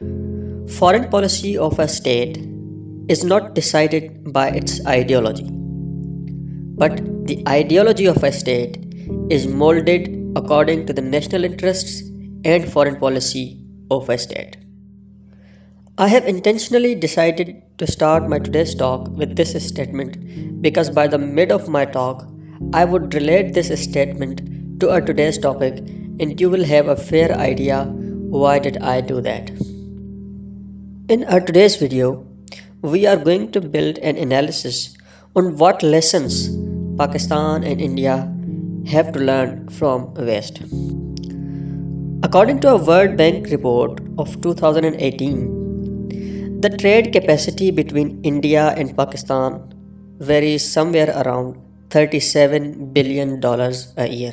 Foreign policy of a state is not decided by its ideology, but the ideology of a state is molded according to the national interests and foreign policy of a state. I have intentionally decided to start my today's talk with this statement because by the mid of my talk, I would relate this statement to our today's topic and you will have a fair idea why did I do that. In our today's video, we are going to build an analysis on what lessons Pakistan and India have to learn from West. According to a World Bank report of 2018, the trade capacity between India and Pakistan varies somewhere around $37 billion a year.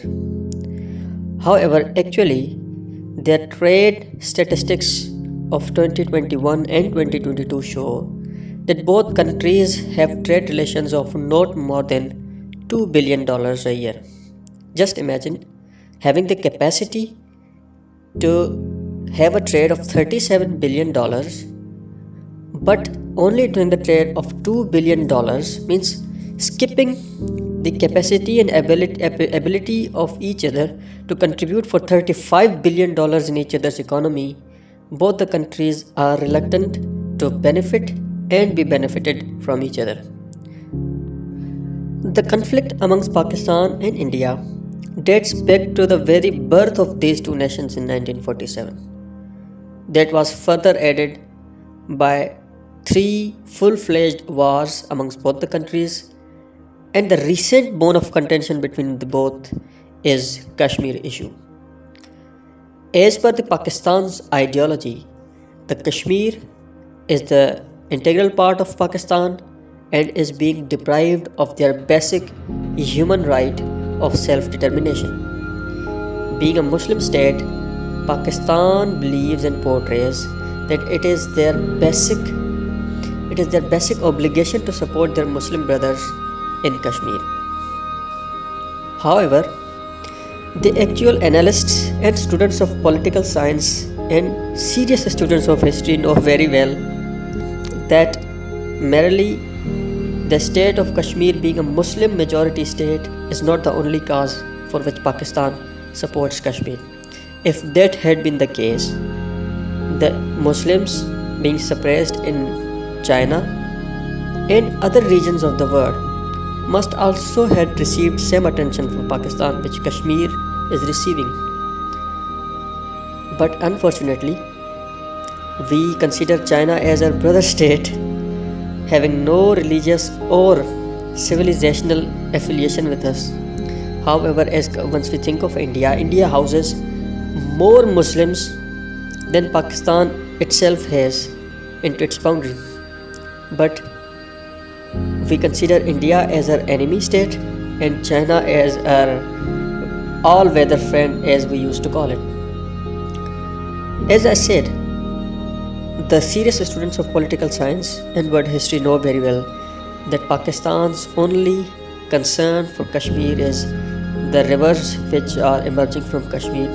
However, actually, their trade statistics of 2021 and 2022 show that both countries have trade relations of not more than $2 billion a year. Just imagine having the capacity to have a trade of $37 billion but only doing the trade of $2 billion means skipping the capacity and ability of each other to contribute for $35 billion in each other's economy. Both the countries are reluctant to benefit and be benefited from each other. The conflict amongst Pakistan and India dates back to the very birth of these two nations in 1947. That was further added by 3 full-fledged wars amongst both the countries, and the recent bone of contention between the both is Kashmir issue. As per the Pakistan's ideology, the Kashmir is the integral part of Pakistan and is being deprived of their basic human right of self-determination. Being a Muslim state, Pakistan believes and portrays that it is their basic obligation to support their Muslim brothers in Kashmir. However, the actual analysts and students of political science and serious students of history know very well that merely the state of Kashmir being a Muslim majority state is not the only cause for which Pakistan supports Kashmir. If that had been the case, the Muslims being suppressed in China and other regions of the world must also have received same attention from Pakistan which Kashmir is receiving. But unfortunately, we consider China as our brother state having no religious or civilizational affiliation with us. However, once we think of India houses more Muslims than Pakistan itself has into its boundary. But we consider India as our enemy state and China as our all-weather friend, as we used to call it. As I said, the serious students of political science and world history know very well that Pakistan's only concern for Kashmir is the rivers which are emerging from Kashmir.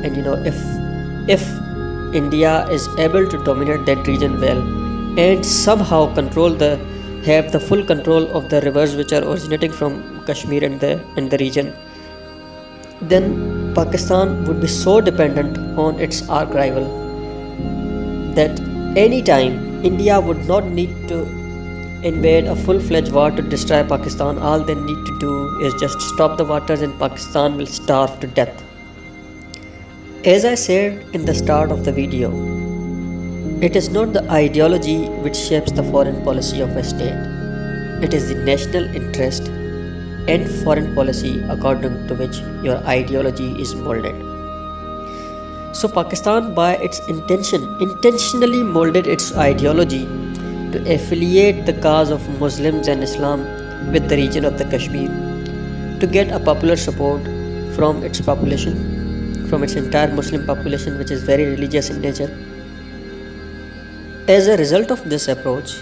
And if India is able to dominate that region well and somehow have the full control of the rivers which are originating from Kashmir and the region, then Pakistan would be so dependent on its arch rival that any time India would not need to invade a full-fledged war to destroy Pakistan. All they need to do is just stop the waters and Pakistan will starve to death. As I said in the start of the video, it is not the ideology which shapes the foreign policy of a state. It is the national interest and foreign policy according to which your ideology is molded. So Pakistan by its intentionally molded its ideology to affiliate the cause of Muslims and Islam with the region of the Kashmir to get a popular support from its population, from its entire Muslim population, which is very religious in nature. As a result of this approach,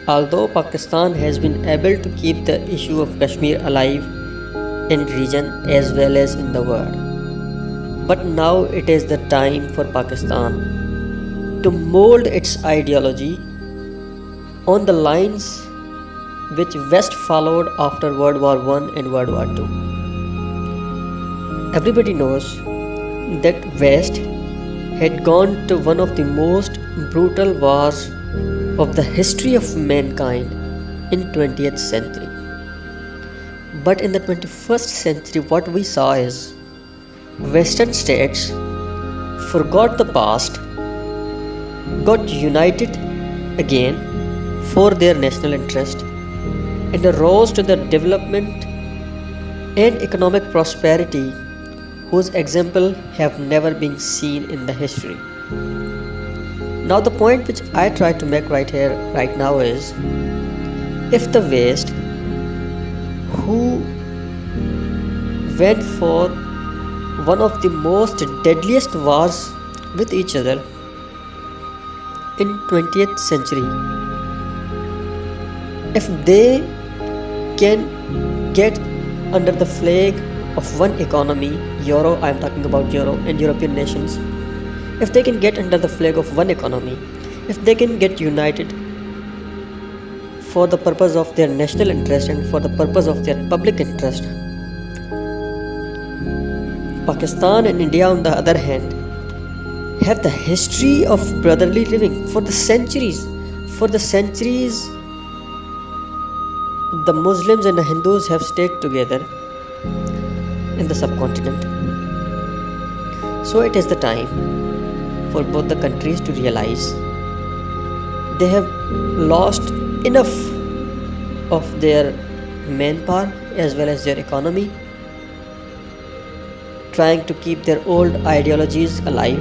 although Pakistan has been able to keep the issue of Kashmir alive in region as well as in the world, but now it is the time for Pakistan to mold its ideology on the lines which West followed after World War I and World War II. Everybody knows that West had gone to one of the most brutal wars of the history of mankind in 20th century. But in the 21st century, what we saw is Western states forgot the past, got united again for their national interest, and rose to the development and economic prosperity whose example have never been seen in the history. Now the point which I try to make right here, right now is, if the West, who went for one of the most deadliest wars with each other in 20th century, if they can get under the flag of one economy, Euro, I am talking about Euro and European nations, if they can get under the flag of one economy, if they can get united for the purpose of their national interest and for the purpose of their public interest, Pakistan and India, on the other hand, have the history of brotherly living for the centuries. For the centuries, the Muslims and the Hindus have stayed together in the subcontinent. So it is the time for both the countries to realize they have lost enough of their manpower as well as their economy, trying to keep their old ideologies alive.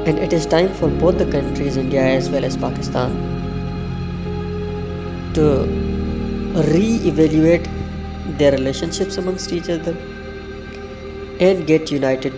And it is time for both the countries, India as well as Pakistan, to re-evaluate their relationships amongst each other and get united